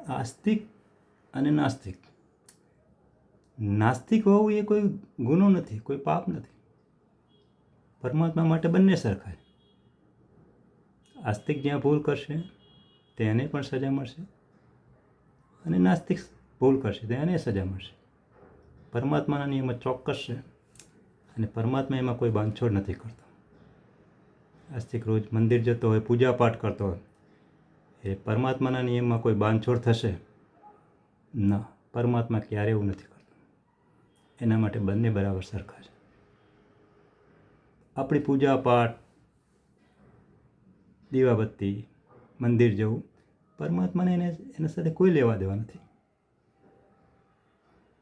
આસ્તિક અને નાસ્તિક. નાસ્તિક હોવું એ કોઈ ગુનો નથી, કોઈ પાપ નથી. પરમાત્મા માટે બંને સરખા. આસ્તિક જ્યાં ભૂલ કરશે તેને પણ સજા મળશે, અને નાસ્તિક ભૂલ કરશે તેને સજા મળશે. પરમાત્માના નિયમો ચોક્કસ છે, અને પરમાત્મા એમાં કોઈ બાંધછોડ નથી કરતો. આસ્તિક રોજ મંદિર જતો હોય, પૂજા પાઠ કરતો હોય, એ પરમાત્માના નિયમમાં કોઈ બાંધછોડ થશે ના. પરમાત્મા ક્યારે એવું નથી કરતો. એના માટે બંને બરાબર સરખા છે. આપણી પૂજા પાઠ, દીવાબત્તી, મંદિર જવું, પરમાત્માને એના સાથે કોઈ લેવા દેવા નથી.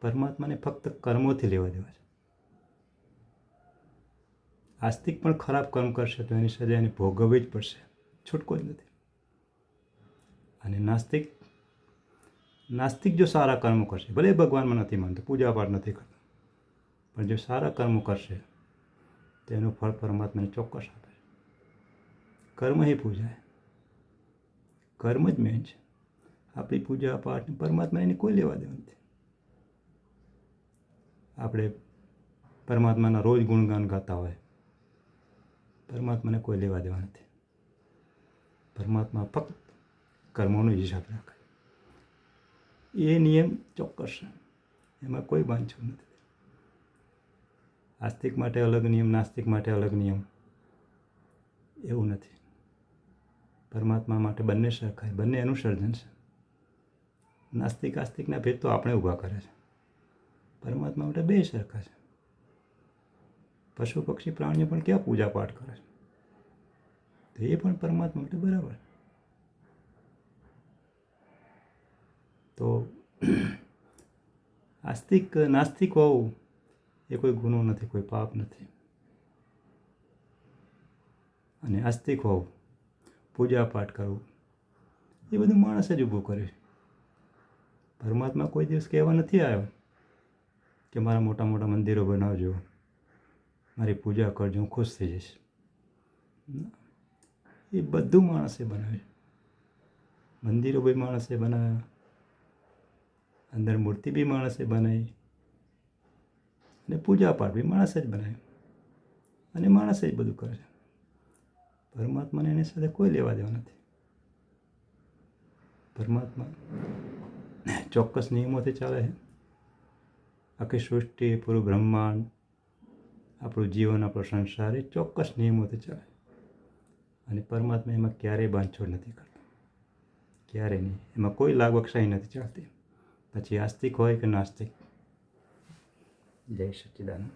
પરમાત્માને ફક્ત કર્મોથી લેવા દેવા છે. આસ્તિક પણ ખરાબ કર્મ કરશે તો એની સજા એને ભોગવવી જ પડશે, છૂટકો જ નથી. અને નાસ્તિક જો સારા કર્મો કરશે, ભલે ભગવાનમાં નથી માનતો, પૂજા પાઠ નથી કરતો, પણ જો સારા કર્મો કરશે તો એનું ફળ પરમાત્માને ચોક્કસ આપે છે. કર્મ ही પૂજા, કર્મ જ મેન છે. આપણી પૂજા પાઠ પરમાત્મા એને કોઈ લેવા દેવા નથી. આપણે પરમાત્માના રોજ ગુણગાન ગાતા હોય, પરમાત્માને કોઈ લેવા દેવા નથી. પરમાત્મા ફક્ત કર્મોનો હિસાબ રાખે. એ નિયમ ચોક્કસ છે, એમાં કોઈ બાંધછોડ નથી. આસ્તિક માટે અલગ નિયમ, નાસ્તિક માટે અલગ નિયમ, એવું નથી. પરમાત્મા માટે બંને સરખા, બંને એનું સર્જન છે. નાસ્તિક આસ્તિકના ભેદ તો આપણે ઊભા કરે છે. પરમાત્મા માટે બે સરખા છે. પશુ પક્ષી પ્રાણીઓ પણ ક્યાં પૂજા પાઠ કરે છે, તો એ પણ પરમાત્મા માટે બરાબર. તો આસ્તિક નાસ્તિક હોવું એ કોઈ ગુનો નથી, કોઈ પાપ નથી. અને આસ્તિક હોવું, પૂજા પાઠ કરવું, એ બધું માણસે જ ઊભું કર્યું. પરમાત્મા કોઈ દિવસ કહેવા નથી આવ્યો કે મારા મોટા મોટા મંદિરો બનાવજો, મારી પૂજા કરજો, હું ખુશ થઈ જઈશ. એ બધું માણસે બનાવ્યું. મંદિરો બી માણસે બનાવ્યા, અંદર મૂર્તિ બી માણસે બનાવી, અને પૂજા પાઠ બી માણસે જ બનાવ્યું, અને માણસે જ બધું કરે છે. પરમાત્માને એની સાથે કોઈ લેવા દેવા નથી. પરમાત્મા ચોક્કસ નિયમોથી ચાલે છે. આખી સૃષ્ટિ, પૂરું બ્રહ્માંડ, આપણું જીવન, આપણો સંસાર એ ચોક્કસ નિયમોથી ચાલે. અને પરમાત્મા એમાં ક્યારેય બાંધછોડ નથી કરતો, ક્યારેય નહીં. એમાં કોઈ લાગવકસાઈ નથી ચાલતી, પછી આસ્તિક હોય કે નાસ્તિક. જય સચ્ચિદાનંદ.